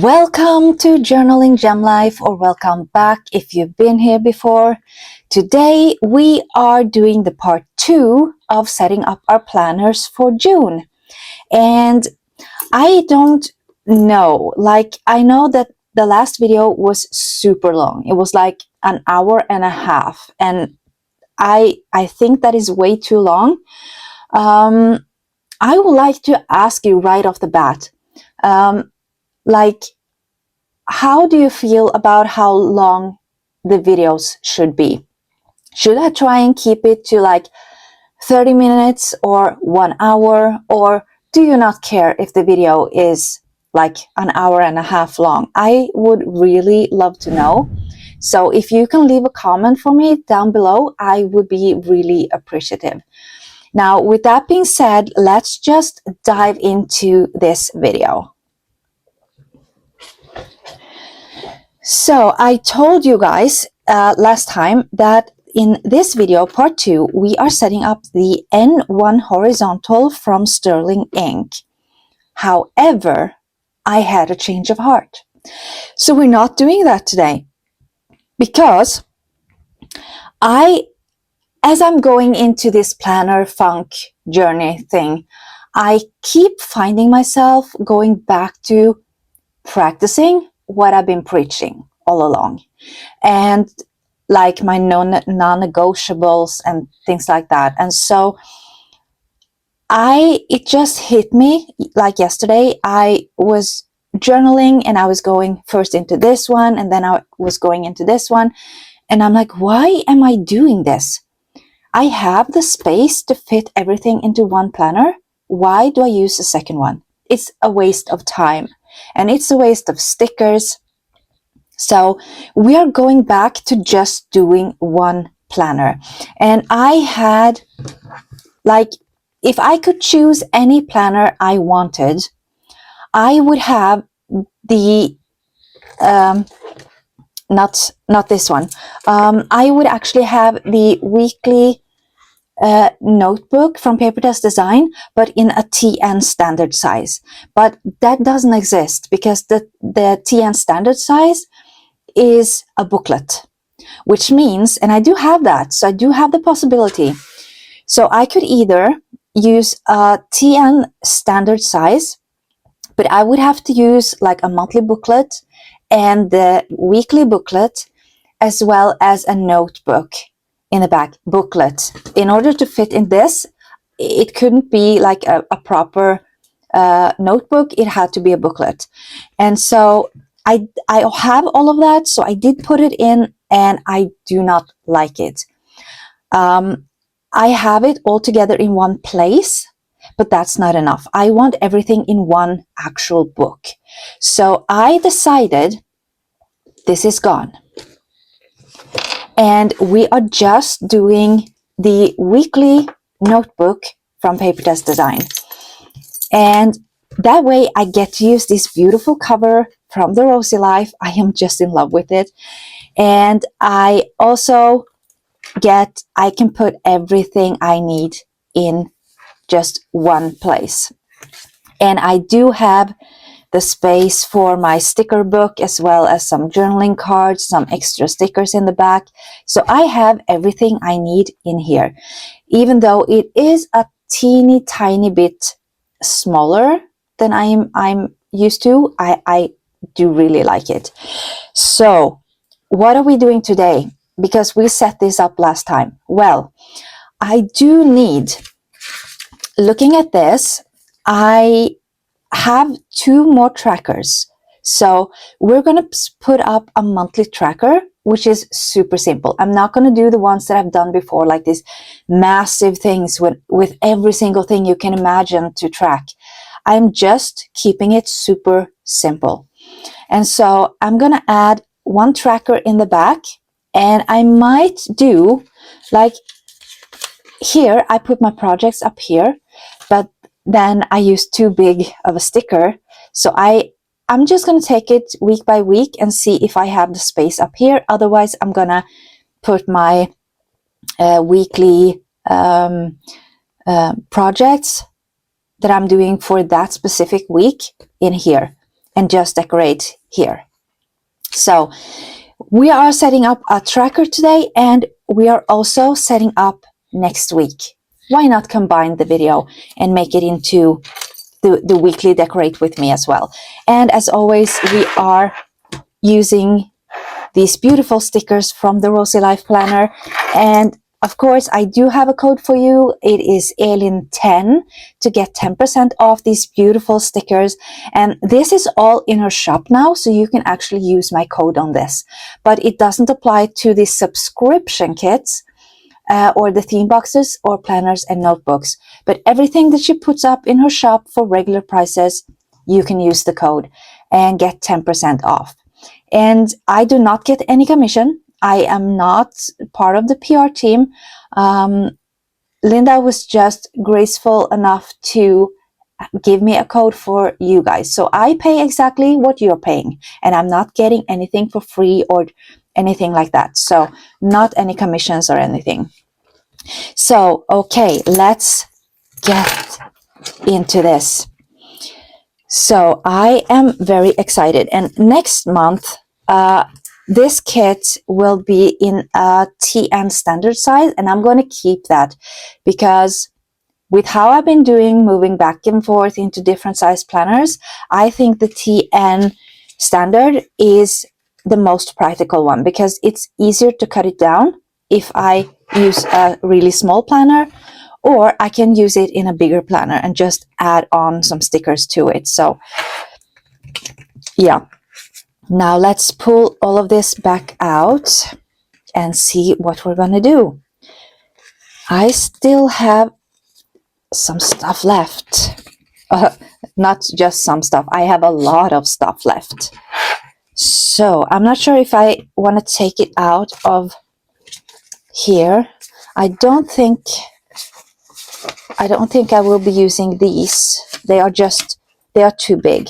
Welcome to Journaling Gem Life, or welcome back if you've been here before. Today we are doing the part 2 of setting up our planners for June. And I don't know, I know that the last video was super long. It was like an hour and a half, and I think that is way too long. I would like to ask you right off the bat, how do you feel about how long the videos should be? Should I try and keep it to like 30 minutes or 1 hour, or do you not care if the video is like an hour and a half long? I would really love to know. So if you can leave a comment for me down below, I would be really appreciative. Now, with that being said, let's just dive into this video. So I told you guys last time that in this video, part 2, we are setting up the N1 horizontal from Sterling Ink. However, I had a change of heart. So we're not doing that today because as I'm going into this planner funk journey thing, I keep finding myself going back to practicing what I've been preaching all along, and like my non-negotiables and things like that. And so it just hit me like yesterday. I was journaling and I was going first into this one, and then I was going into this one, and I'm like, why am I doing this? I have the space to fit everything into one planner. Why do I use the second one? It's a waste of time. And it's a waste of stickers. So we are going back to just doing one planner. And I had, if I could choose any planner I wanted, I would have the, not this one. I would actually have the weekly notebook from Paper Test Design, but in a TN standard size. But that doesn't exist because the TN standard size is a booklet, which means, and I do have that, so I do have the possibility. So I could either use a TN standard size, but I would have to use like a monthly booklet and the weekly booklet, as well as a notebook in the back booklet. In order to fit in this, it couldn't be like a proper notebook. It had to be a booklet. And so I have all of that. So I did put it in, and I do not like it. I have it all together in one place, but that's not enough. I want everything in one actual book. So I decided this is gone. And we are just doing the weekly notebook from Paper Test Design. And that way I get to use this beautiful cover from the Rosey Life. I am just in love with it. And I also I can put everything I need in just one place. And I do have the space for my sticker book, as well as some journaling cards, some extra stickers in the back. So I have everything I need in here, even though it is a teeny tiny bit smaller than I'm used to. I do really like it. So what are we doing today? Because we set this up last time. Well, I do need, looking at this, I have 2 more trackers. So we're going to put up a monthly tracker, which is super simple. I'm not going to do the ones that I've done before, like these massive things with every single thing you can imagine to track. I'm just keeping it super simple. And so I'm going to add 1 tracker in the back, and I might do like here, I put my projects up here, but then I use too big of a sticker. So I'm just going to take it week by week and see if I have the space up here. Otherwise, I'm going to put my weekly projects that I'm doing for that specific week in here. and just decorate here. So we are setting up a tracker today, and we are also setting up next week. Why not combine the video and make it into the weekly decorate with me as well? And as always, we are using these beautiful stickers from the Rosey Life planner. And of course, I do have a code for you. It is Elin10 to get 10% off these beautiful stickers. And this is all in her shop now, so you can actually use my code on this. But it doesn't apply to the subscription kits or the theme boxes or planners and notebooks. But everything that she puts up in her shop for regular prices, you can use the code and get 10% off. And I do not get any commission. I am not part of the PR team. Linda was just graceful enough to give me a code for you guys. So I pay exactly what you're paying, and I'm not getting anything for free or anything like that. So not any commissions or anything. So, okay, let's get into this. So I am very excited. And next month, this kit will be in a TN standard size, and I'm going to keep that because with how I've been doing, moving back and forth into different size planners, I think the TN standard is the most practical one because it's easier to cut it down if I use a really small planner, or I can use it in a bigger planner and just add on some stickers to it. So yeah. Now let's pull all of this back out and see what we're going to do. I still have some stuff left. Not just some stuff. I have a lot of stuff left. So I'm not sure if I want to take it out of here. I don't think I will be using these. They are too big.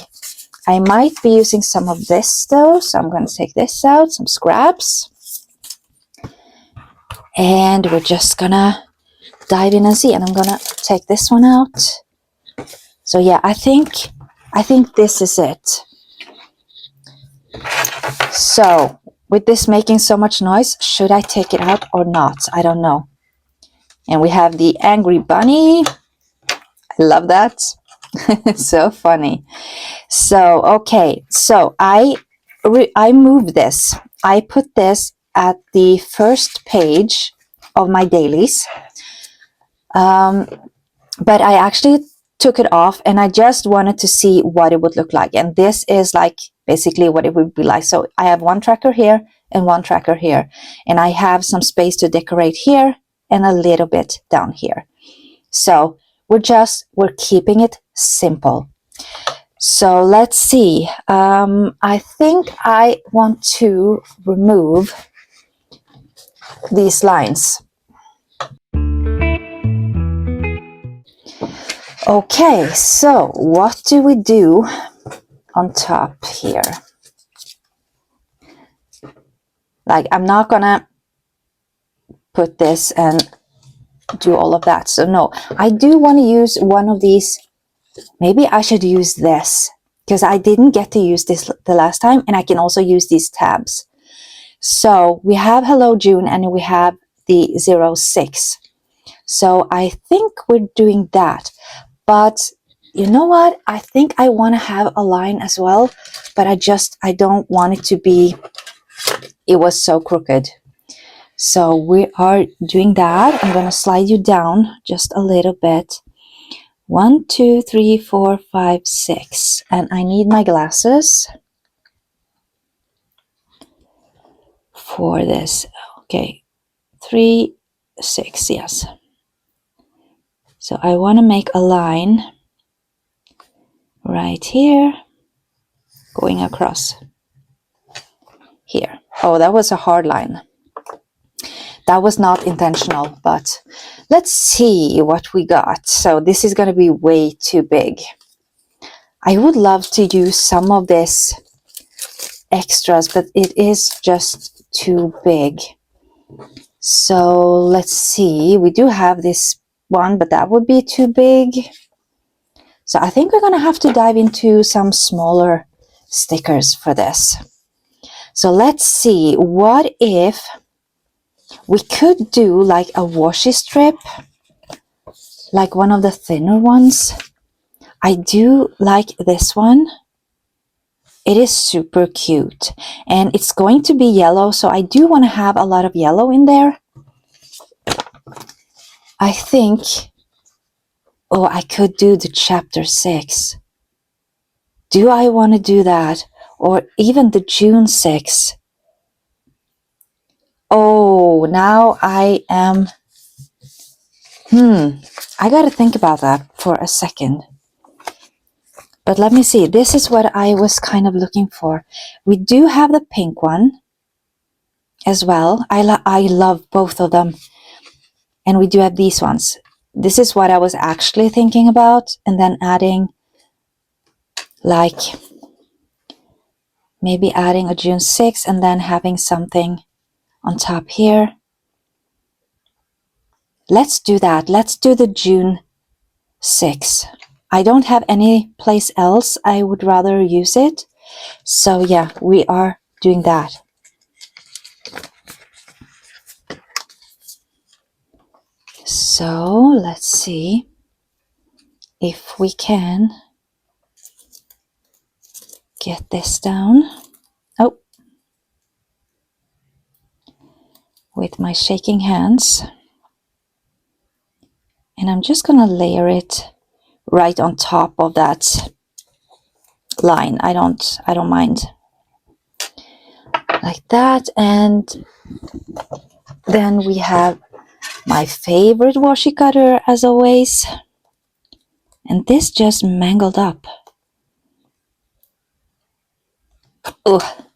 I might be using some of this though, so I'm going to take this out, some scraps. And we're just going to dive in and see. And I'm going to take this one out. So yeah, I think this is it. So with this making so much noise, should I take it out or not? I don't know. And we have the angry bunny. I love that. It's so funny. So, okay. So I moved this. I put this at the first page of my dailies. But I actually took it off and I just wanted to see what it would look like. And this is like basically what it would be like. So I have one tracker here and one tracker here. And I have some space to decorate here and a little bit down here. So we're keeping it simple. So let's see. I think I want to remove these lines. Okay, so what do we do on top here? Like, I'm not gonna put this and do all of that. So no, I do want to use one of these. Maybe I should use this because I didn't get to use this the last time, and I can also use these tabs. So we have Hello June and we have the 06. So I think we're doing that. But you know what? I think I want to have a line as well, but I don't want it to be, it was so crooked. So we are doing that. I'm going to slide you down just a little bit. 1, 2, 3, 4, 5, 6. And I need my glasses for this. Okay. 3, 6, yes. So I want to make a line right here, going across here. Oh, that was a hard line. That was not intentional, but let's see what we got. So this is going to be way too big. I would love to use some of this extras, but it is just too big. So let's see. We do have this one, but that would be too big. So I think we're going to have to dive into some smaller stickers for this. So let's see, what if we could do like a washi strip, like one of the thinner ones. I do like this one. It is super cute and it's going to be yellow, so I do want to have a lot of yellow in there. I think, oh, I could do the chapter 6. Do I want to do that? Or even the June 6? Oh, now I am, I gotta think about that for a second. But let me see, this is what I was kind of looking for. We do have the pink one as well. I love both of them. And we do have these ones. This is what I was actually thinking about. And then adding, like, maybe adding a June 6 and then having something on top here. Let's do that. Let's do the June 6. I don't have any place else I would rather use it. So yeah, we are doing that. So let's see if we can get this down. Oh, with my shaking hands. And I'm just gonna layer it right on top of that line. I don't mind. Like that. And then we have my favorite washi cutter as always. And this just mangled up. Oh,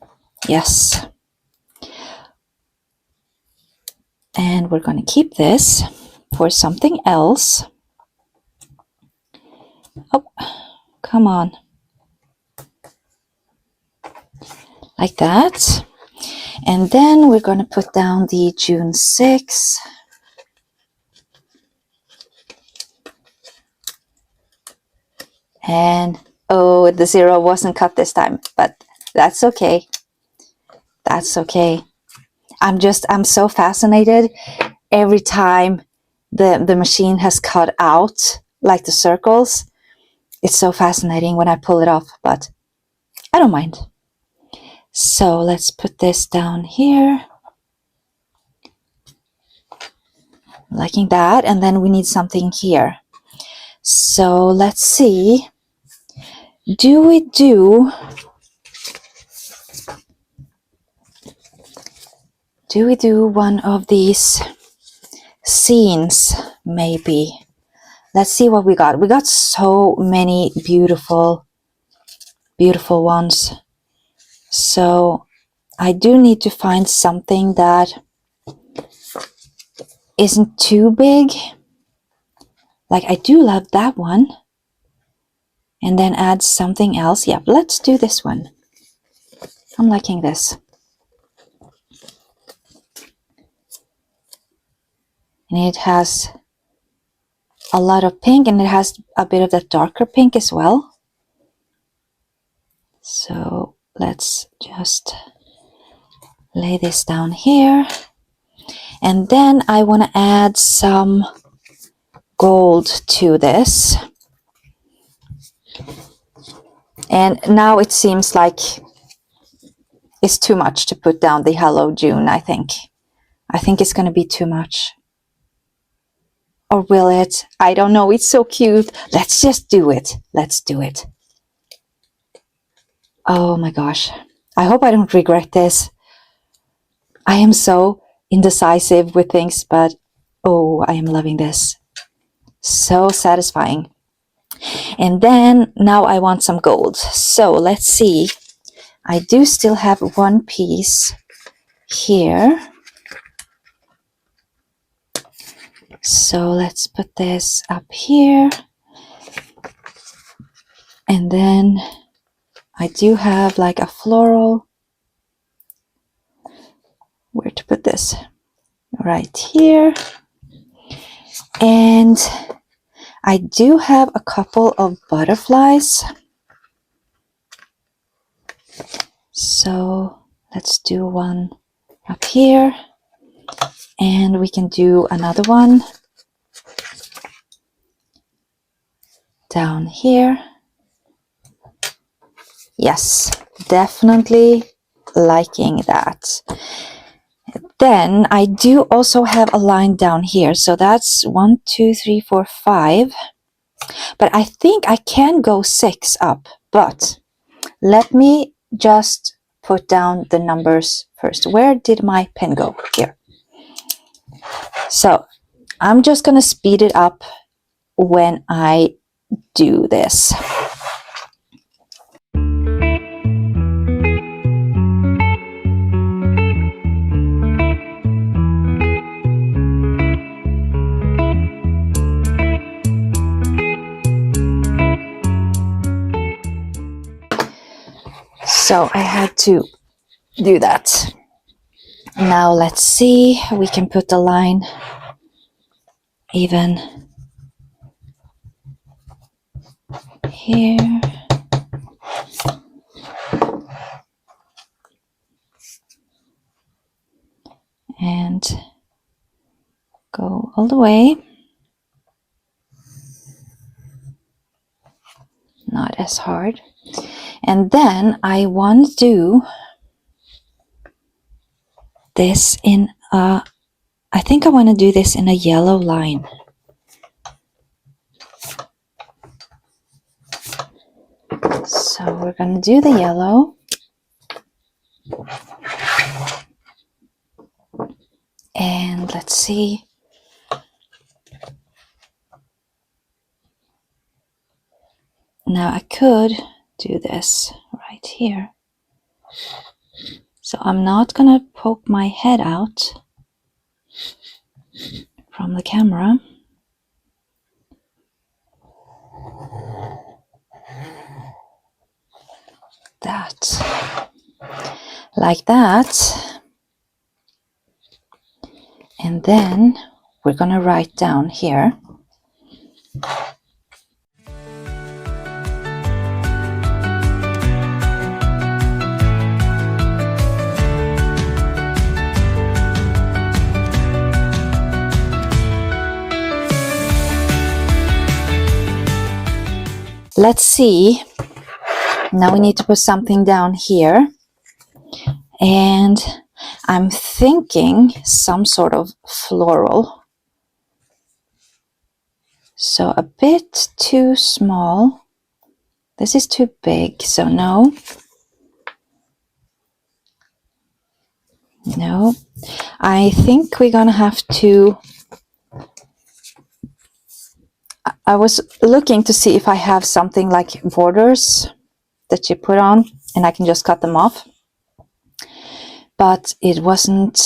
yes. And we're going to keep this for something else. Oh, come on. Like that. And then we're going to put down the June 6. And oh, the 0 wasn't cut this time, but that's okay. That's okay. I'm so fascinated every time the machine has cut out like the circles. It's so fascinating when I pull it off, but I don't mind. So let's put this down here. Liking that. And then we need something here. So let's see. Do we do one of these scenes maybe? Let's see what we got. We got so many beautiful ones. So I do need to find something that isn't too big. Like I do love that one. And then add something else. Yeah, let's do this one. I'm liking this. And it has a lot of pink and it has a bit of that darker pink as well. So let's just lay this down here. And then I want to add some gold to this. And now it seems like it's too much to put down the Hello June, I think. I think it's going to be too much. Or will it? I don't know. It's so cute. Let's just do it. Let's do it. Oh my gosh. I hope I don't regret this. I am so indecisive with things, but oh, I am loving this. So satisfying. And then now I want some gold. So let's see. I do still have one piece here. So let's put this up here. And then I do have like a floral. Where to put this? Right here. And I do have a couple of butterflies. So let's do one up here, and we can do another one down here. Yes, definitely liking that. Then I do also have a line down here, so that's 1, 2, 3, 4, 5. But I think I can go 6 up, but let me just put down the numbers first. Where did my pen go? Here. So I'm just gonna speed it up when I do this. So I had to do that. Now let's see, we can put the line even here. And go all the way. Not as hard. And then I want to do this in a, I think I want to do this in a yellow line. So we're going to do the yellow. And let's see. Now I could do this right here. So I'm not going to poke my head out from the camera. That. Like that. And then we're going to write down here. Let's see. Now we need to put something down here. And I'm thinking some sort of floral. So a bit too small. This is too big, so no. No. I think we're gonna have to... I was looking to see if I have something like borders that you put on and I can just cut them off. But it wasn't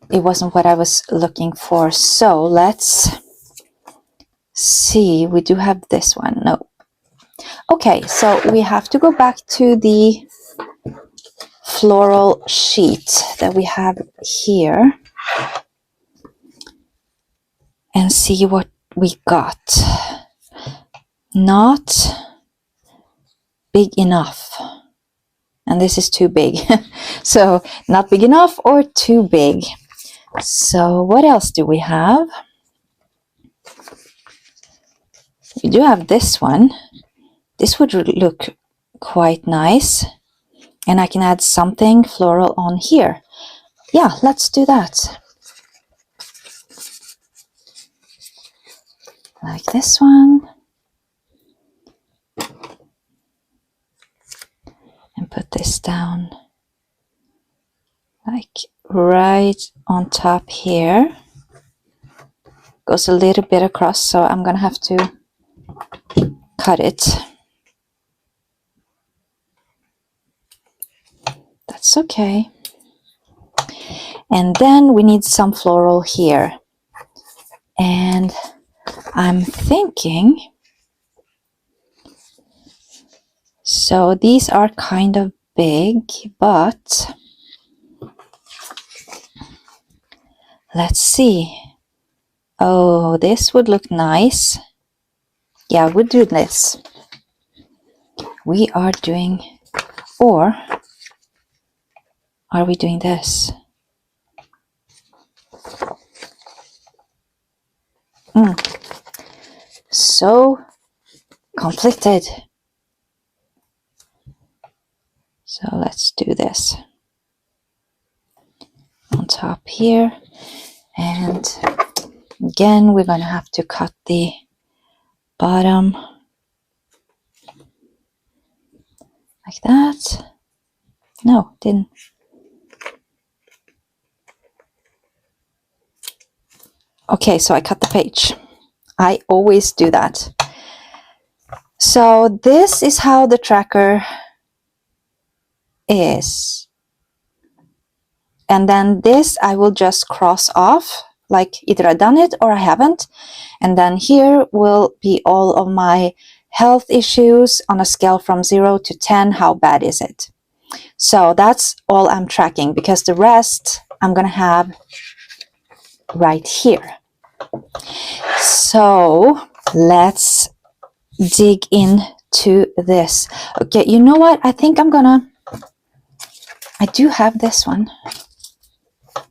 what I was looking for. So let's see. We do have this one. No. Okay, so we have to go back to the floral sheet that we have here and see what we got. Not big enough. And this is too big. So not big enough or too big. So what else do we have? We do have this one. This would look quite nice. And I can add something floral on here. Yeah, let's do that. Like this one. And put this down. Like right on top here. Goes a little bit across, so I'm gonna have to cut it. That's okay. And then we need some floral here. And I'm thinking, so these are kind of big, but let's see. Oh, this would look nice. Yeah, we'll do this. We are doing Or are we doing this? So conflicted. So let's do this on top here. And again, we're going to have to cut the bottom like that. No, didn't. Okay, so I cut the page. I always do that. So this is how the tracker is. And then this I will just cross off, like either I've done it or I haven't. And then here will be all of my health issues on a scale from 0 to 10. How bad is it? So that's all I'm tracking, because the rest I'm going to have right here. So let's dig into this. Okay, you know what? I think I do have this one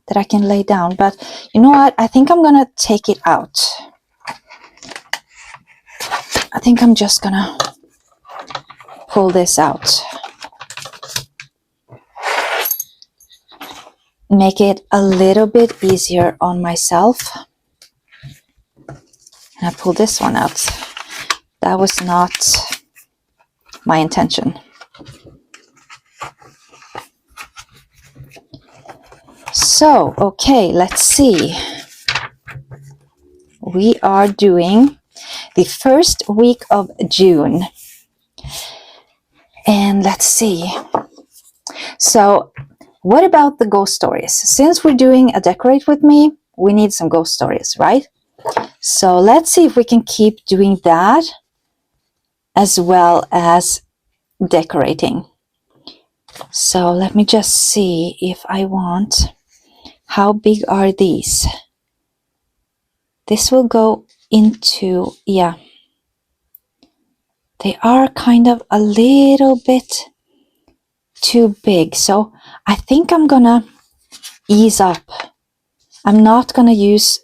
that I can lay down, but you know what? I think I'm gonna take it out. I think I'm just gonna pull this out. Make it a little bit easier on myself. And I pull this one out. That was not my intention. So, okay, let's see. We are doing the first week of June. And let's see. So, what about the ghost stories? Since we're doing a decorate with me, we need some ghost stories, right? So let's see if we can keep doing that as well as decorating. So let me just see if I want. How big are these? This will go into, yeah. They are kind of a little bit too big. So I think I'm gonna ease up. I'm not gonna use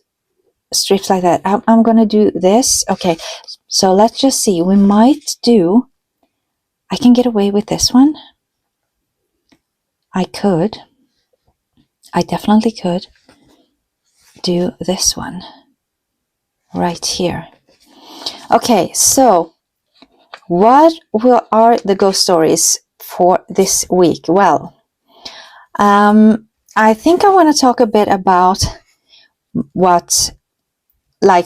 strips like that. I'm gonna do this. Okay, so let's just see. We might do, I can get away with this one. I definitely could do this one right here. Okay, so what are the ghost stories for this week? Well, I think I want to talk a bit about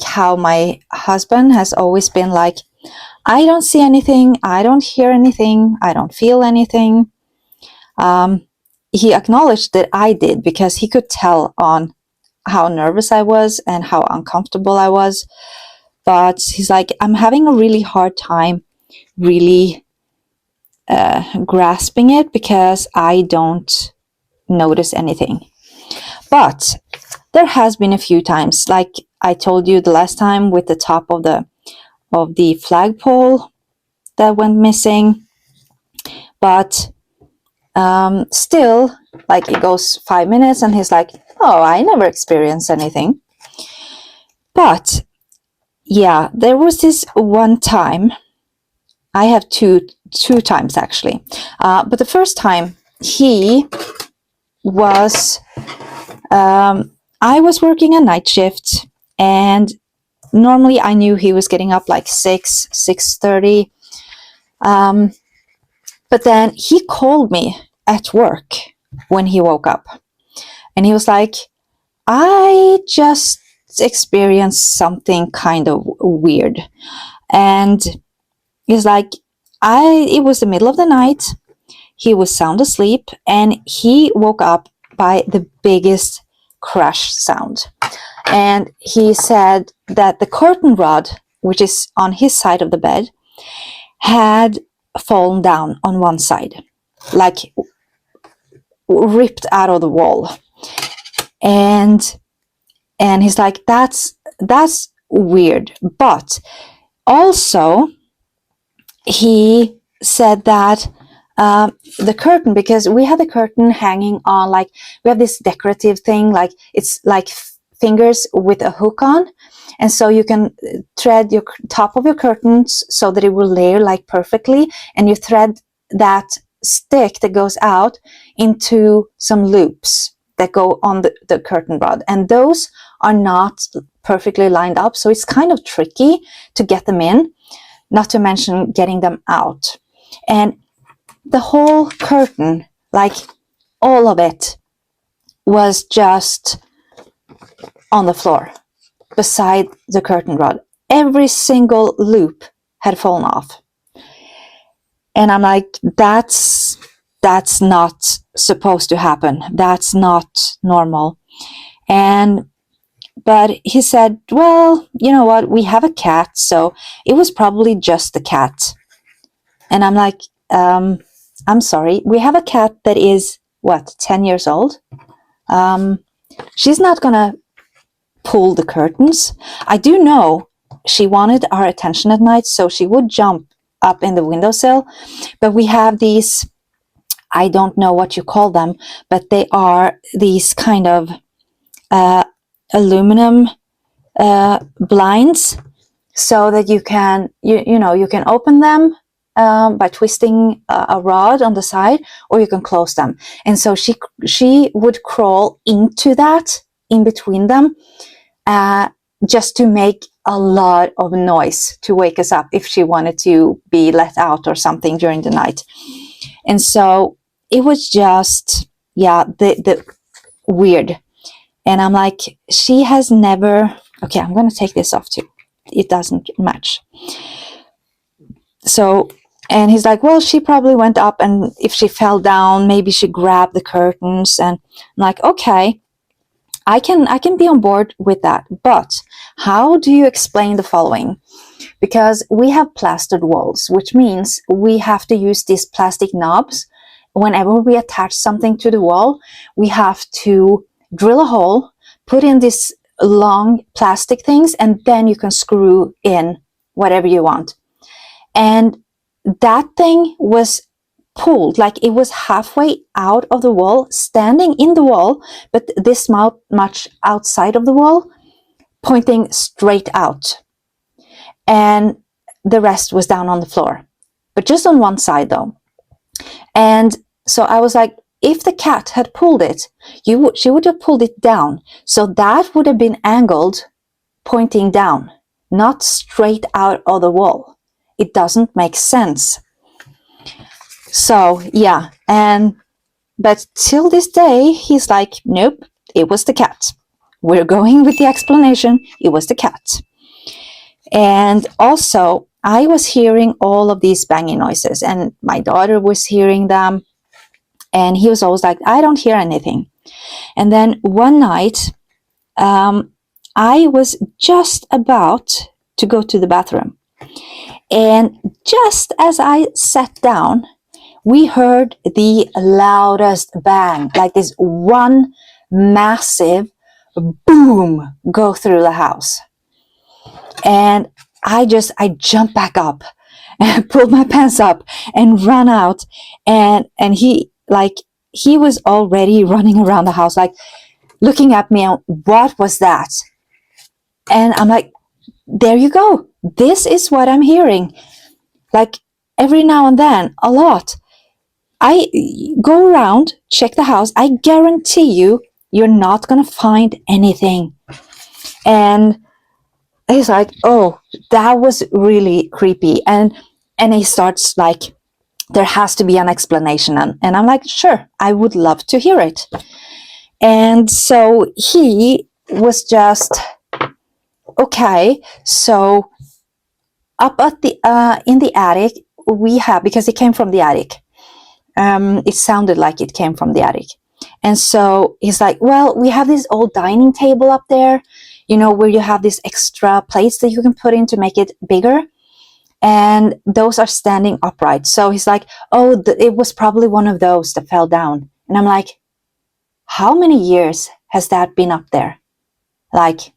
how my husband has always been like, I don't see anything, I don't hear anything, I don't feel anything. He acknowledged that I did, because he could tell on how nervous I was and how uncomfortable I was. But he's like, I'm having a really hard time really grasping it, because I don't notice anything. But there has been a few times, like I told you the last time, with the top of the flagpole that went missing. But still, like, it goes 5 minutes and he's like, oh, I never experienced anything. But yeah, there was this one time. I have two times actually. But the first time, he was, I was working a night shift, and normally I knew he was getting up like 6:30. But then he called me at work when he woke up, and he was like, I just experienced something kind of weird. And he's like, it was the middle of the night. He was sound asleep, and he woke up by the biggest crash sound. And he said that the curtain rod, which is on his side of the bed, had fallen down on one side, like ripped out of the wall. And he's like, that's weird. But also, he said that the curtain, because we had the curtain hanging on, like we have this decorative thing, like it's like fingers with a hook on, and so you can thread your top of your curtains so that it will layer like perfectly, and you thread that stick that goes out into some loops that go on the curtain rod, and those are not perfectly lined up, so it's kind of tricky to get them in, not to mention getting them out. And the whole curtain, like all of it, was just on the floor beside the curtain rod. Every single loop had fallen off. And I'm like, that's not supposed to happen. That's not normal. But he said, well, you know what? We have a cat, so it was probably just the cat. And I'm like, I'm sorry. We have a cat that is, what, 10 years old? She's not going to pull the curtains. I do know she wanted our attention at night, so she would jump up in the windowsill. But we have these, I don't know what you call them, but they are these kind of aluminum blinds, so that you can you can open them by twisting a rod on the side, or you can close them. And so she would crawl into that, in between them, just to make a lot of noise to wake us up if she wanted to be let out or something during the night. And so it was just, yeah, the weird. And I'm like, she has never, okay, I'm going to take this off too. It doesn't match. So, and he's like, well, she probably went up, and if she fell down, maybe she grabbed the curtains. And I'm like, okay, I can be on board with that. But how do you explain the following? Because we have plastered walls, which means we have to use these plastic knobs. Whenever we attach something to the wall, we have to drill a hole, put in these long plastic things, and then you can screw in whatever you want. And that thing was pulled, like it was halfway out of the wall, standing in the wall, but this much outside of the wall, pointing straight out. And the rest was down on the floor, but just on one side though. And so I was like, if the cat had pulled it, she would have pulled it down. So that would have been angled, pointing down, not straight out of the wall. It doesn't make sense. So yeah, but till this day, he's like, nope, it was the cat. We're going with the explanation. It was the cat. And also, I was hearing all of these banging noises, and my daughter was hearing them. And he was always like, I don't hear anything. And then one night, I was just about to go to the bathroom. And just as I sat down, we heard the loudest bang, like this one massive boom go through the house. And I jumped back up and pulled my pants up and ran out. And he was already running around the house, like looking at me, and what was that? And I'm like, there you go. This is what I'm hearing. Like every now and then, a lot. I go around, check the house. I guarantee you're not going to find anything. And he's like, oh, that was really creepy. And he starts like, there has to be an explanation. And I'm like, sure, I would love to hear it. And so he was just, okay, so up at the in the attic, we have, because it came from the attic. It sounded like it came from the attic. And so he's like, well, we have this old dining table up there, where you have these extra plates that you can put in to make it bigger. And those are standing upright. So he's like, oh, it was probably one of those that fell down. And I'm like, how many years has that been up there? Like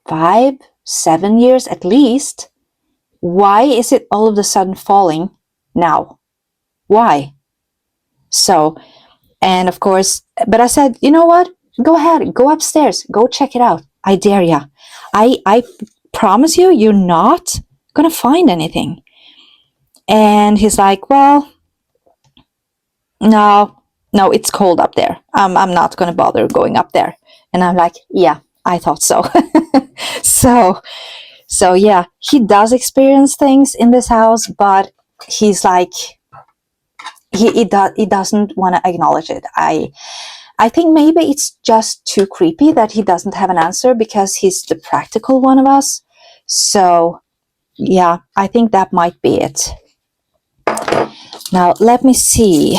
5, 7 years at least. Why is it all of a sudden falling now? Why? So, and of course, but I said, you know what? Go ahead, go upstairs, go check it out. I dare ya. I promise you, you're not gonna find anything. And he's like, well, no, it's cold up there. I'm not gonna bother going up there. And I'm like, yeah, I thought so. so, so yeah, he does experience things in this house, but he's like, he doesn't want to acknowledge it. I think maybe it's just too creepy that he doesn't have an answer because he's the practical one of us. So yeah, I think that might be it. Now let me see.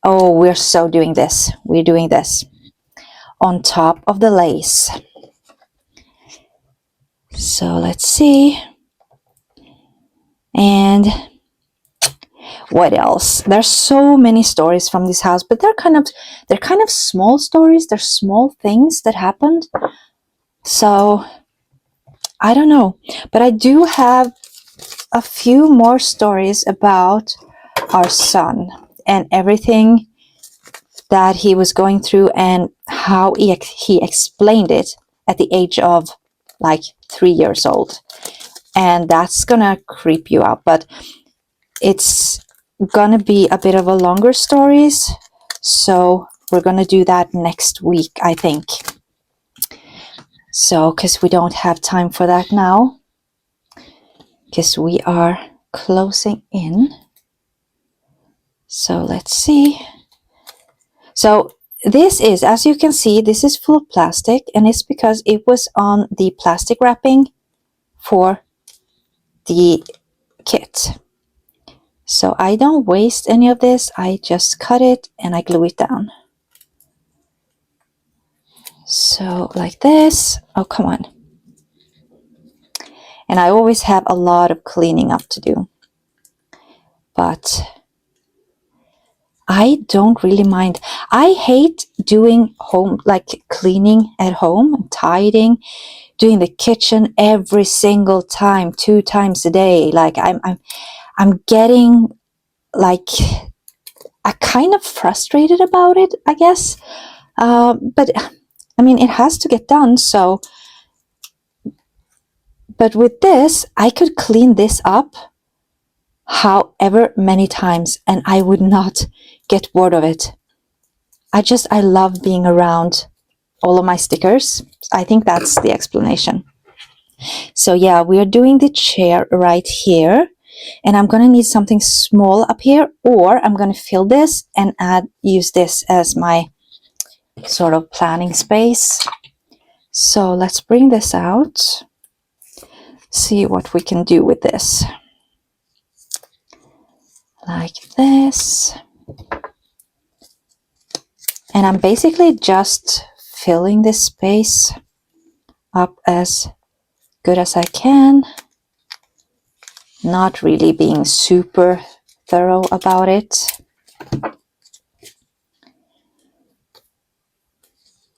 Oh, we're so doing this. We're doing this on top of the lace. So let's see. And what else? There's so many stories from this house, but they're kind of small stories. They're small things that happened. So I don't know, but I do have a few more stories about our son and everything that he was going through and how he explained it at the age of like 3 years old. And that's gonna creep you out, but it's gonna be a bit of a longer stories, so we're gonna do that next week, I think. So, because we don't have time for that now, because we are closing in. So let's see. So this is, as you can see, this is full of plastic, and it's because it was on the plastic wrapping for the kit. So I don't waste any of this. I just cut it and I glue it down. So like this. Oh, come on. And I always have a lot of cleaning up to do. But I don't really mind. I hate doing home, like cleaning at home, tidying, doing the kitchen every single time, 2 times a day. Like I'm getting like I kind of frustrated about it, I guess. But I mean, it has to get done. So, but with this, I could clean this up however many times and I would not get bored of it. I love being around all of my stickers. I think that's the explanation. So yeah, we are doing the chair right here, and I'm gonna need something small up here, or I'm gonna fill this and use this as my sort of planning space. So let's bring this out, see what we can do with this. Like this. And I'm basically just filling this space up as good as I can. Not really being super thorough about it.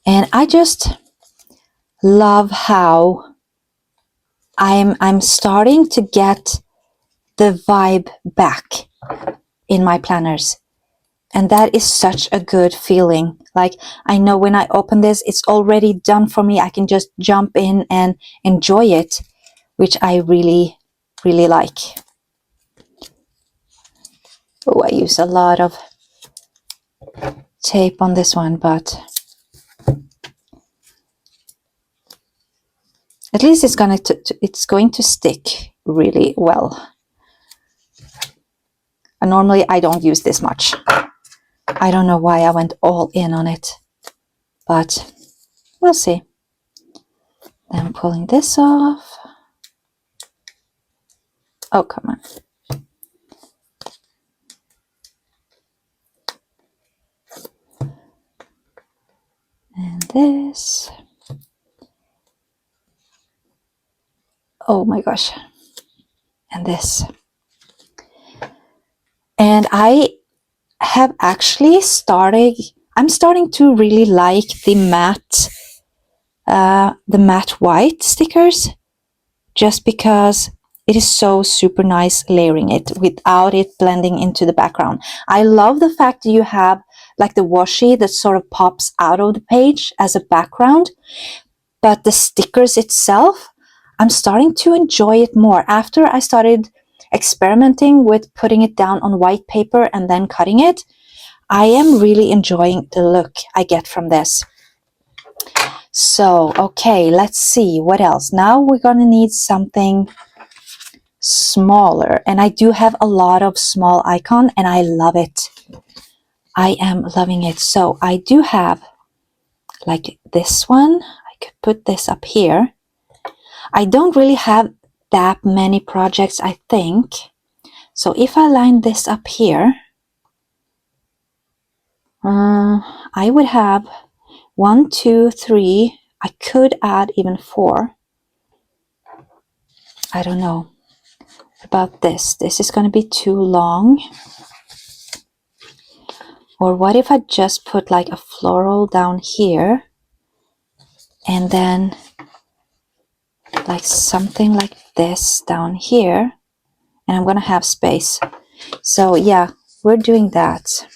And I just love how I'm starting to get the vibe back in my planners. And that is such a good feeling. Like, I know when I open this, it's already done for me. I can just jump in and enjoy it, which I really, really like. Oh, I use a lot of tape on this one, but at least it's going to stick really well. And normally I don't use this much. I don't know why I went all in on it, but we'll see. Then I'm pulling this off. Oh, come on. And this. Oh my gosh. And this. And I have actually I'm starting to really like the matte white stickers, just because it is so super nice layering it without it blending into the background. I love the fact that you have like the washi that sort of pops out of the page as a background, but the stickers itself, I'm starting to enjoy it more. After I started experimenting with putting it down on white paper and then cutting it, I am really enjoying the look I get from this. So, okay, let's see what else. Now we're gonna need something smaller, and I do have a lot of small icon and I love it. I am loving it. So I do have like this one. I could put this up here. I don't really have that many projects, I think. So if I line this up here, I would have 1, 2, 3. I could add even 4. I don't know about this. This is going to be too long. Or what if I just put like a floral down here and then like something like this down here, and I'm going to have space. So yeah, we're doing that.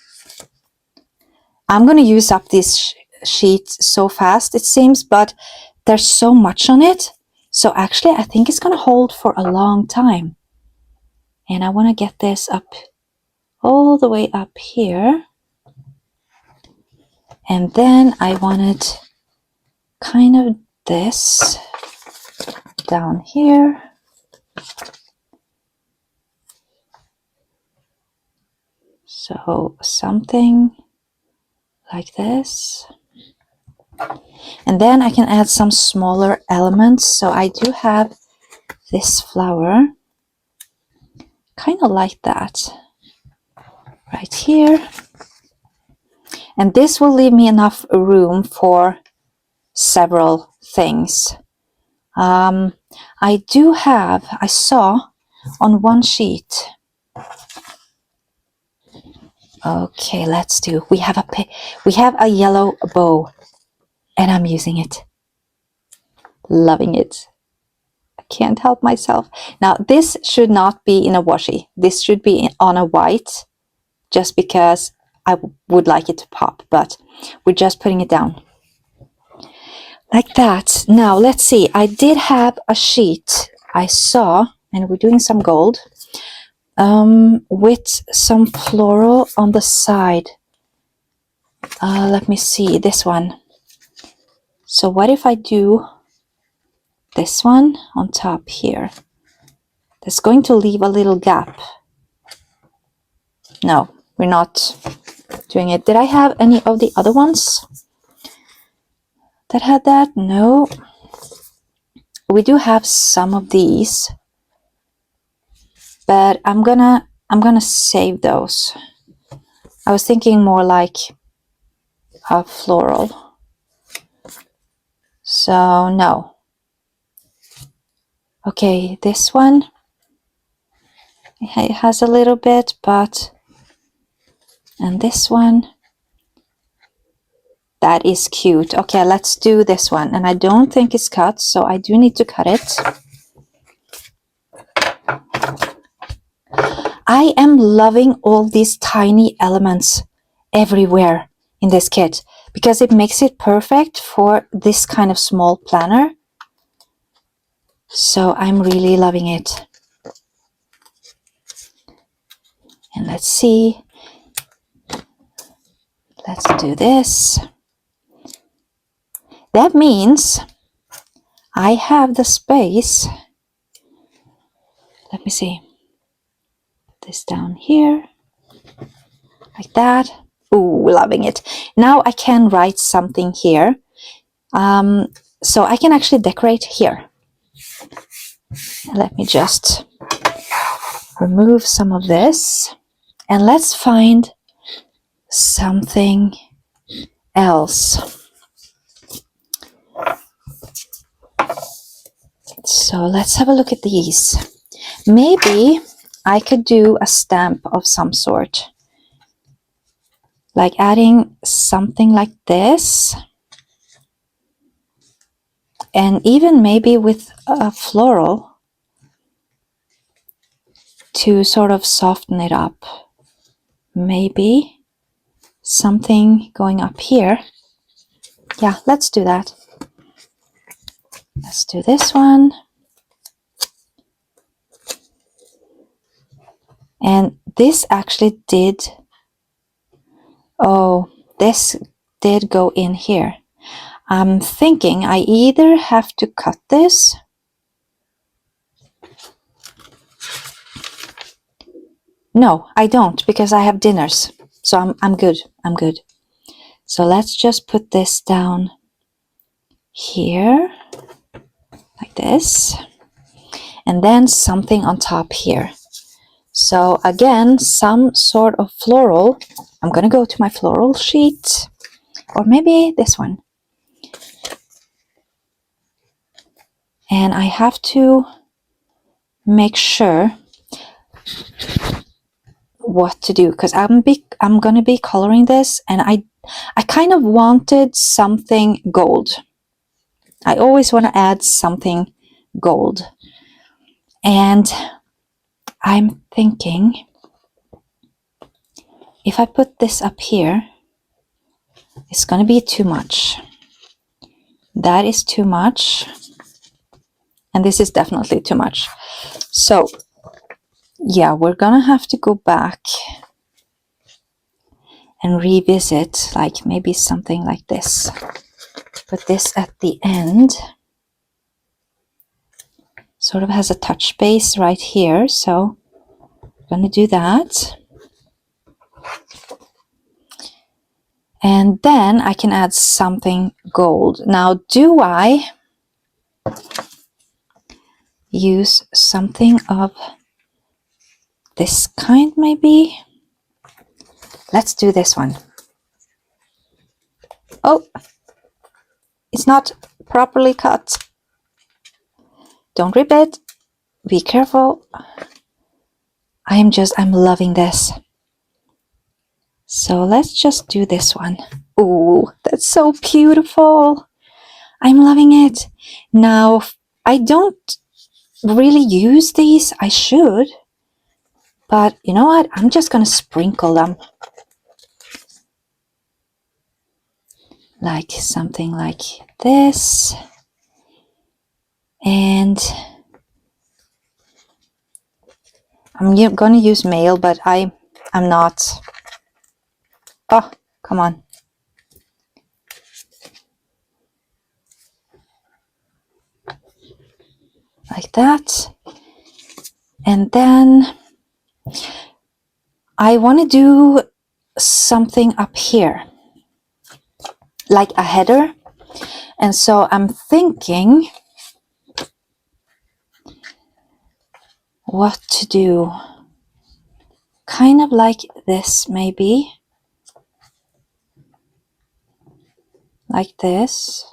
I'm going to use up this sheet so fast, it seems, but there's so much on it. So actually, I think it's going to hold for a long time. And I want to get this up all the way up here. And then I wanted kind of this down here. So something like this. And then I can add some smaller elements. So I do have this flower, kind of like that, right here. And this will leave me enough room for several things. I saw on one sheet. Okay, we have a yellow bow and I'm using it. Loving it. I can't help myself. Now this should not be in a washi. This should be on a white, just because I would like it to pop, but we're just putting it down. Like that. Now let's see. I did have a sheet I saw, and we're doing some gold, with some floral on the side. Let me see this one. So what if I do this one on top here? That's going to leave a little gap. No, we're not doing it. Did I have any of the other ones that had that? No. We do have some of these, but I'm gonna save those. I was thinking more like a floral. So no. Okay, this one, it has a little bit, but, and this one, that is cute. Okay, let's do this one. And I don't think it's cut, so I do need to cut it. I am loving all these tiny elements everywhere in this kit, because it makes it perfect for this kind of small planner. So I'm really loving it. And let's see. Let's do this. That means I have the space. Let me see. Put this down here. Like that. Ooh, loving it. Now I can write something here. So I can actually decorate here. Let me just remove some of this. And let's find something else. So let's have a look at these. Maybe I could do a stamp of some sort. Like adding something like this. And even maybe with a floral. to sort of soften it up. Maybe something going up here. Yeah, let's do that. Let's do this one. And this actually did, oh, this did go in here. I'm thinking I either have to cut this No, I don't, because I have dinners. So I'm good. I'm good. So let's just put this down here, like this. And then something on top here. So again, some sort of floral. I'm going to go to my floral sheet. Or maybe this one. And I have to make sure what to do, because I'm going to be coloring this, and I kind of wanted something gold. I always want to add something gold. And I'm thinking if I put this up here, it's going to be too much. That is too much. And this is definitely too much. So yeah, we're going to have to go back and revisit, like maybe something like this. Put this at the end. Sort of has a touch base right here. So I'm going to do that. And then I can add something gold. Now, do I use something of this kind maybe? Let's do this one. Oh, it's not properly cut. Don't rip it. Be careful. I'm loving this. So let's just do this one. Ooh, that's so beautiful. I'm loving it. Now, I don't really use these. I should. But you know what? I'm just going to sprinkle them. Like something like this. And I'm going to use male, but I'm not. Oh, come on. Like that. And then I want to do something up here, like a header. And so I'm thinking what to do. Kind of like this, maybe. Like this.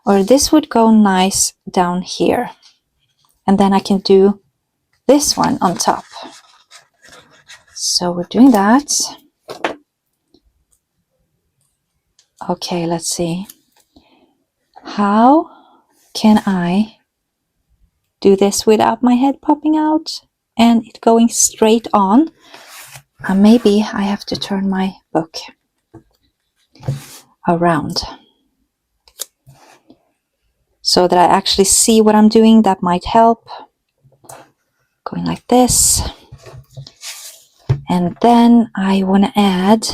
Or this would go nice down here. And then I can do this one on top. So we're doing that. Okay, let's see. How can I do this without my head popping out and it going straight on? Maybe I have to turn my book around so that I actually see what I'm doing. That might help. Going like this. And then I want to add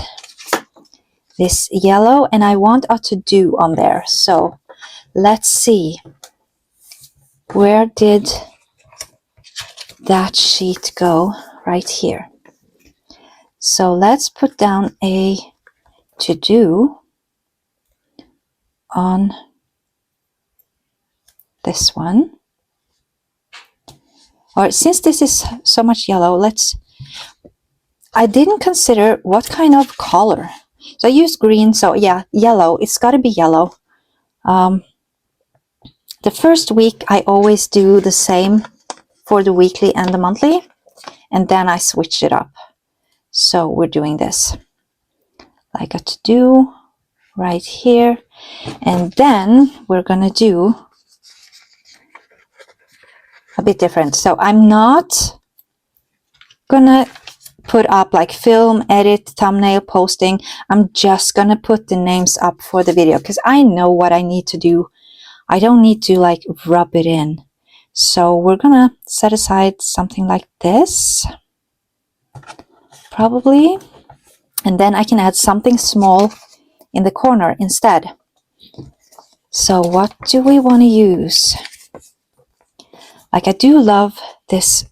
this yellow, and I want a to-do on there. So let's see. Where did that sheet go? Right here. So let's put down a to-do on this one. Or since this is so much yellow, I didn't consider what kind of color. So I used green, so yeah, yellow. It's got to be yellow. The first week I always do the same for the weekly and the monthly, and then I switch it up. So we're doing this. Like a to-do right here. And then we're going to do a bit different. So I'm not gonna put up like film, edit, thumbnail, posting. I'm just gonna put the names up for the video because I know what I need to do. I don't need to like rub it in. So we're gonna set aside something like this, probably. And then I can add something small in the corner instead. So what do we want to use? Like I do love this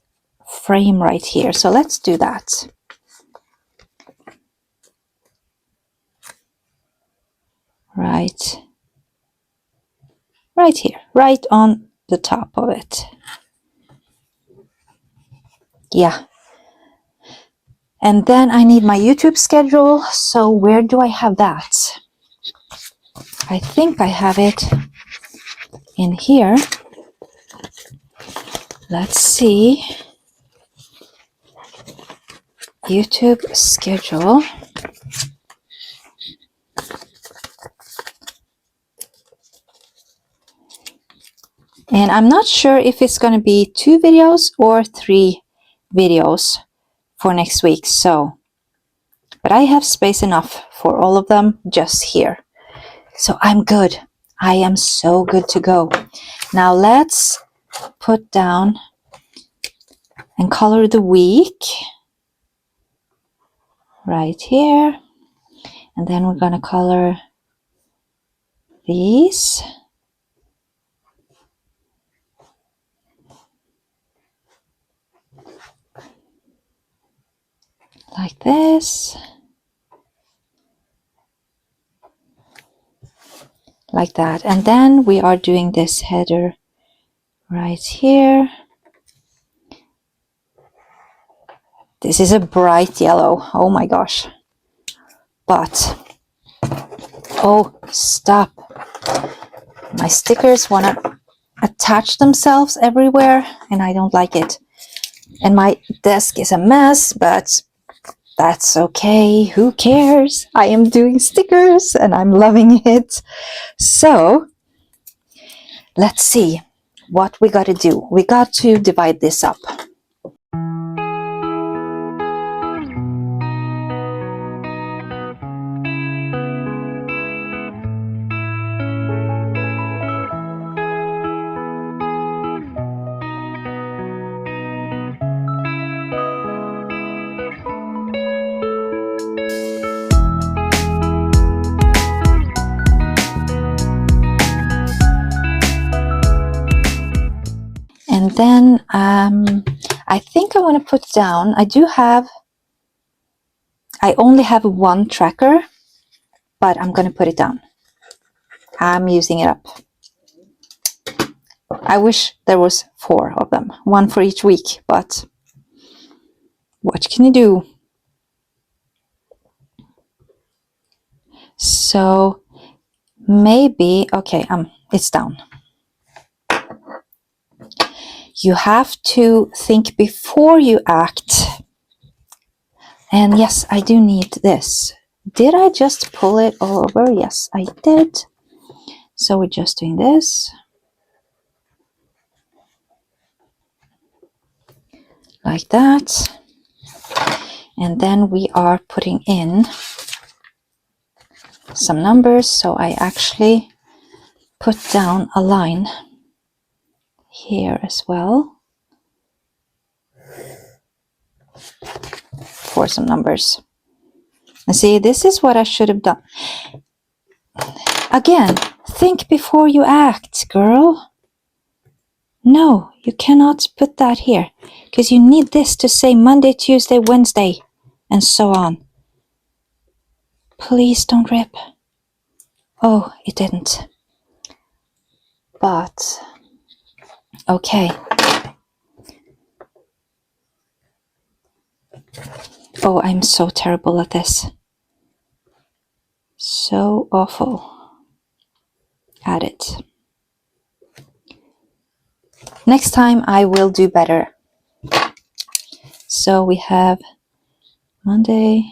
frame right here. So let's do that. Right here, right on the top of it. Yeah. And then I need my YouTube schedule. So where do I have that? I think I have it in here. Let's see. YouTube schedule. And I'm not sure if it's going to be 2 videos or 3 videos for next week. So, but I have space enough for all of them just here. So I'm good. I am so good to go. Now let's put down and color the week right here. And then we're going to color these. Like this. Like that. And then we are doing this header right here. This is a bright yellow. Oh my gosh. But, oh, stop. My stickers want to attach themselves everywhere and I don't like it. And my desk is a mess, but that's okay. Who cares? I am doing stickers and I'm loving it. So let's see what we got to do. We got to divide this up. And then I think I want to put down, I only have 1 tracker, but I'm going to put it down. I'm using it up. I wish there was 4 of them, 1 for each week, but what can you do? So maybe, okay, it's down. You have to think before you act. And yes, I do need this. Did I just pull it all over? Yes, I did. So we're just doing this. Like that. And then we are putting in some numbers. So I actually put down a line here as well for some numbers. And see, this is what I should have done. Again, think before you act, girl. No, you cannot put that here because you need this to say Monday, Tuesday, Wednesday, and so on. Please don't rip. Oh, it didn't. But, okay. Oh, I'm so terrible at this. So awful at it. Next time I will do better. So we have Monday.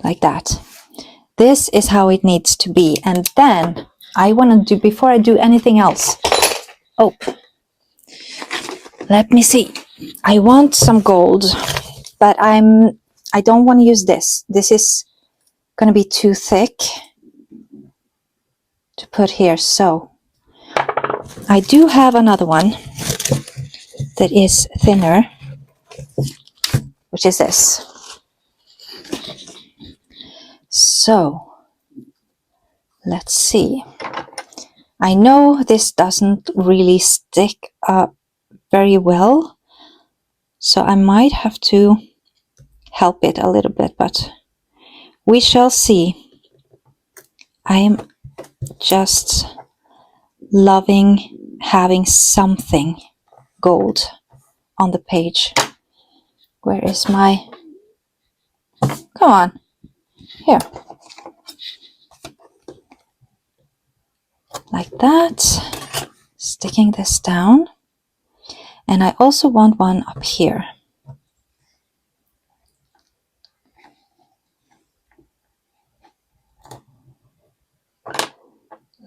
Like that. This is how it needs to be. And then I want to do, before I do anything else. Oh, Let me see. I want some gold, but I don't want to use this. This is going to be too thick to put here. So I do have another one that is thinner, which is this. So let's see. I know this doesn't really stick up very well, so I might have to help it a little bit, but we shall see. I am just loving having something gold on the page. Where is my... Come on. Here. Like that. Sticking this down. And I also want one up here.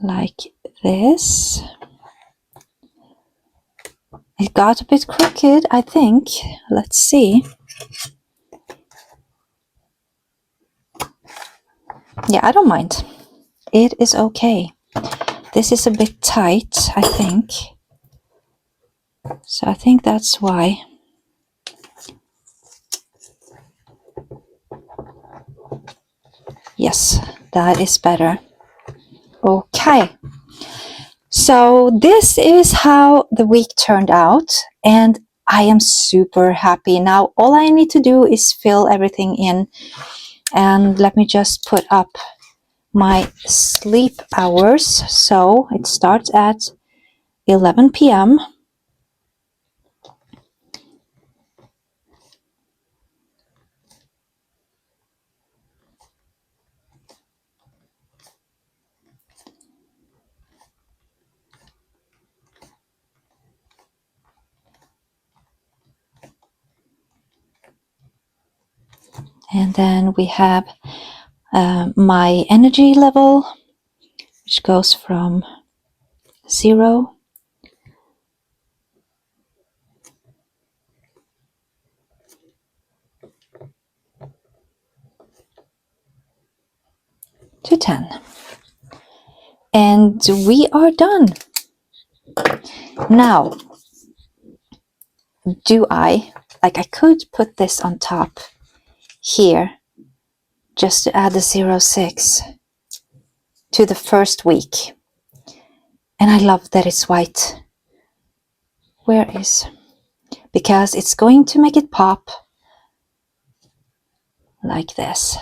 Like this. It got a bit crooked, I think. Let's see. Yeah, I don't mind. It is okay. This is a bit tight, I think. So I think that's why. Yes, that is better. Okay. So this is how the week turned out, and I am super happy. Now all I need to do is fill everything in, and let me just put up my sleep hours. So it starts at 11 p.m. And then we have my energy level, which goes from 0 to 10. And we are done. Now, I could put this on top here just to add the 06 to the first week. And I love that it's white. Where is? Because it's going to make it pop like this.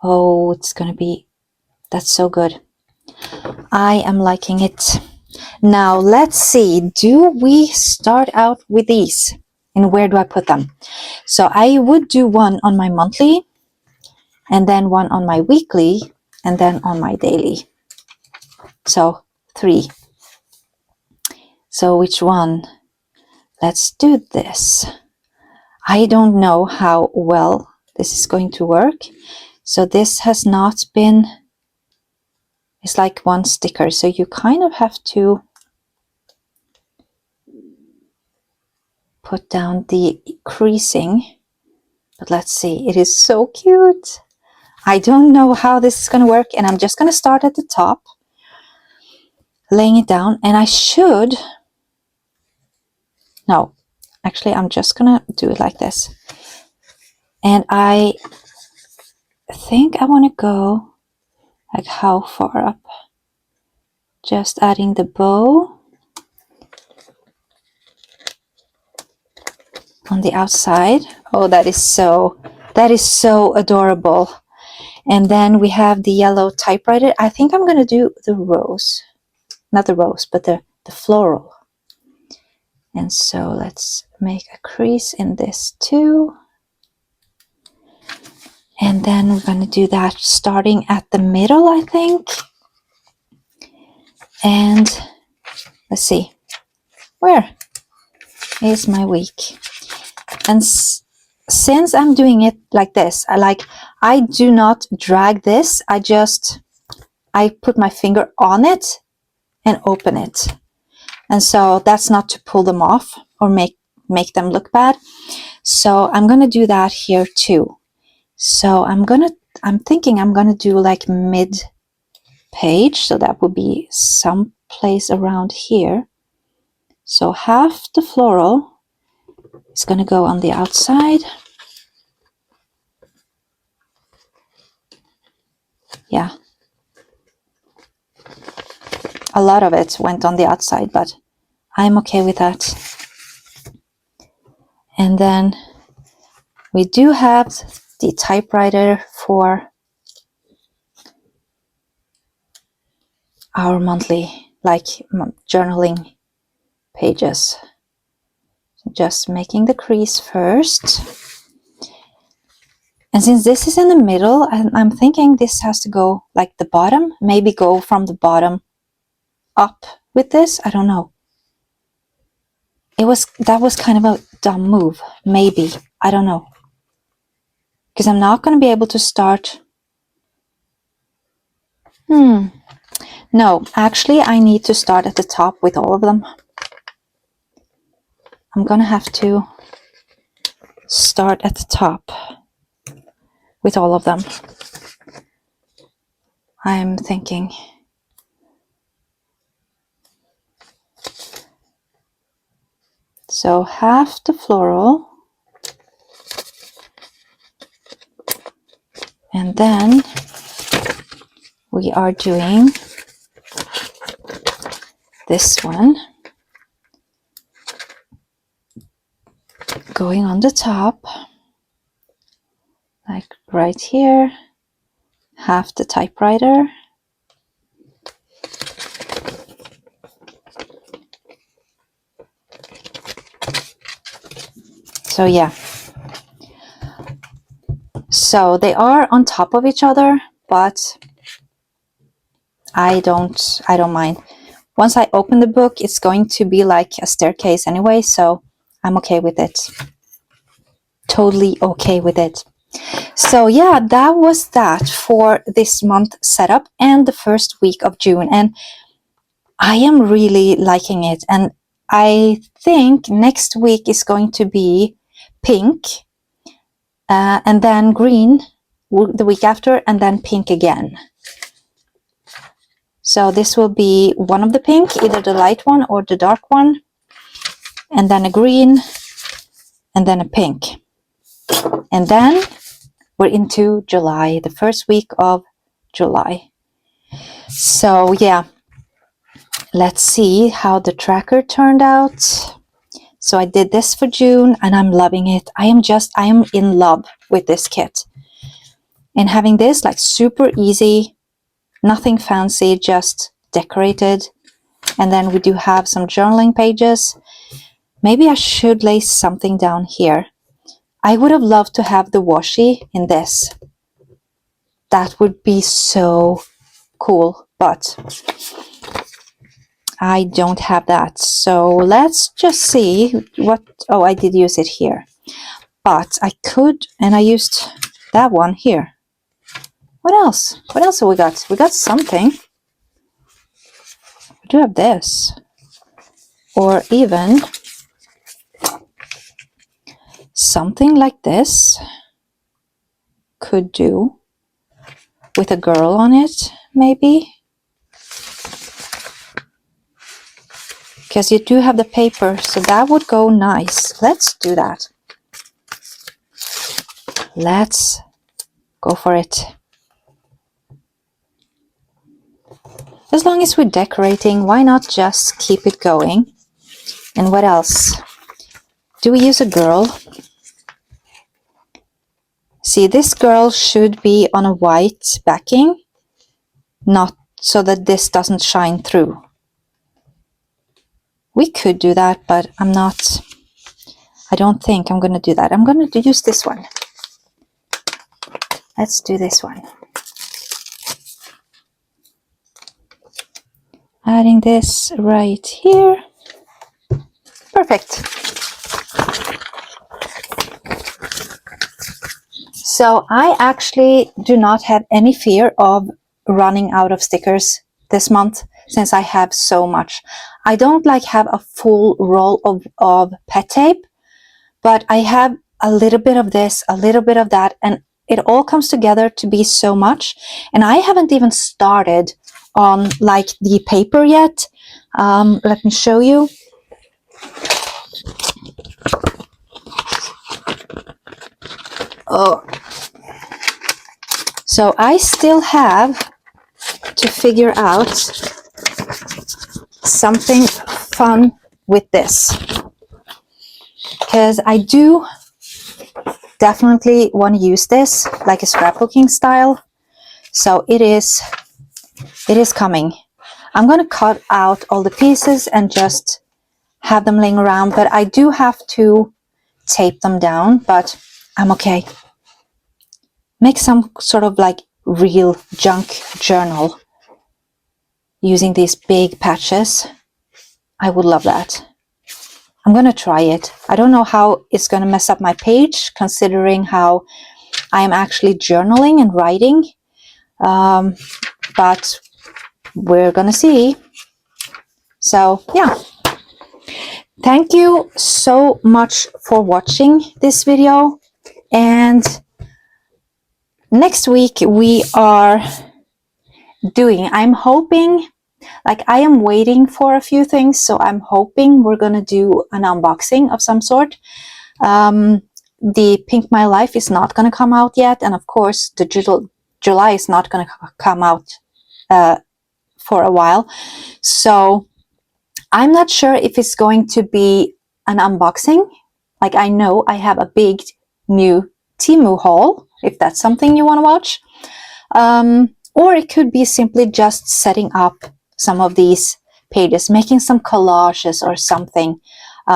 Oh, it's going to be, that's so good. I am liking it. Now let's see, do we start out with these? And where do I put them? So I would do one on my monthly, and then one on my weekly, and then on my daily. So 3. So which one? Let's do this. I don't know how well this is going to work. So this has not been, it's like one sticker. So you kind of have to put down the creasing. But let's see, it is so cute. I don't know how this is going to work, and I'm just going to start at the top, laying it down, and I should, no, actually I'm just going to do it like this. And I think I want to go like how far up? Just adding the bow on the outside. Oh, that is so adorable. And then we have the yellow typewriter. I think I'm going to do the rose, not the rose, but the floral. And so let's make a crease in this too. And then we're going to do that starting at the middle, I think. And let's see, where is my week? And since I'm doing it like this, I do not drag this. I put my finger on it and open it. And so that's not to pull them off. or make them look bad. So I'm gonna do that here too. So I'm thinking I'm gonna do like mid page, so that would be some place around here. So half the floral is gonna go on the outside. Yeah, a lot of it went on the outside, but I'm okay with that. And then we do have the typewriter for our monthly, like, journaling pages. Just making the crease first. And since this is in the middle, I'm thinking this has to go like the bottom, maybe go from the bottom up with this. I don't know. That was kind of a dumb move, maybe. I don't know. Because I'm not going to be able to start. No, actually I need to start at the top with all of them. I'm going to have to start at the top with all of them. I'm thinking. So half the floral. And then we are doing this one. Going on the top. Like right here. Half the typewriter. So yeah. So they are on top of each other, but I don't mind. Once I open the book, it's going to be like a staircase anyway, so I'm okay with it. Totally okay with it. So yeah, that was that for this month setup and the first week of June, and I am really liking it. And I think next week is going to be pink, and then green the week after, and then pink again. So this will be one of the pink, either the light one or the dark one, and then a green, and then a pink. And then we're into July, the first week of July. So yeah, let's see how the tracker turned out. So I did this for June and I'm loving it. I am in love with this kit. And having this, like, super easy, nothing fancy, just decorated. And then we do have some journaling pages. Maybe I should lay something down here. I would have loved to have the washi in this. That would be so cool, but I don't have that. So let's just see what, oh, I did use it here. But I could, and I used that one here. What else? What else have we got? We got something. We do have this. Or even something like this. Could do. With a girl on it, maybe. Because you do have the paper, so that would go nice. Let's do that. Let's go for it. As long as we're decorating, why not just keep it going? And what else? Do we use a girl? See, this girl should be on a white backing, not so that this doesn't shine through. We could do that, but I'm not. I don't think I'm going to do that. I'm going to use this one. Let's do this one. Adding this right here. Perfect. So I actually do not have any fear of running out of stickers this month. since I have so much. I don't like have a full roll of pet tape, but I have a little bit of this, a little bit of that, and it all comes together to be so much. And I haven't even started on like the paper yet. Let me show you. Oh, so I still have to figure out something fun with this, because I do definitely want to use this like a scrapbooking style. So it is coming. I'm going to cut out all the pieces and just have them laying around, but I do have to tape them down, but I'm okay. Make some sort of like real junk journal using these big patches. I would love that. I'm gonna try it. I don't know how it's gonna mess up my page, considering how I am actually journaling and writing, but we're gonna see. So yeah, thank you so much for watching this video, and next week we are I'm hoping, like I am waiting for a few things, so I'm hoping we're gonna do an unboxing of some sort. The Pink My Life is not gonna come out yet, and of course Digital July is not gonna come out for a while, so I'm not sure if it's going to be an unboxing. Like I know I have a big new Temu haul, if that's something you want to watch. Or it could be simply just setting up some of these pages, making some collages or something.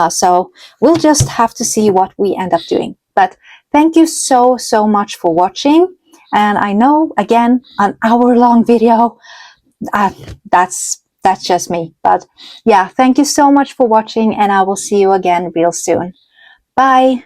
So we'll just have to see what we end up doing. But thank you so much for watching. And I know, again, an hour-long video, that's just me. But yeah, thank you so much for watching, and I will see you again real soon. Bye.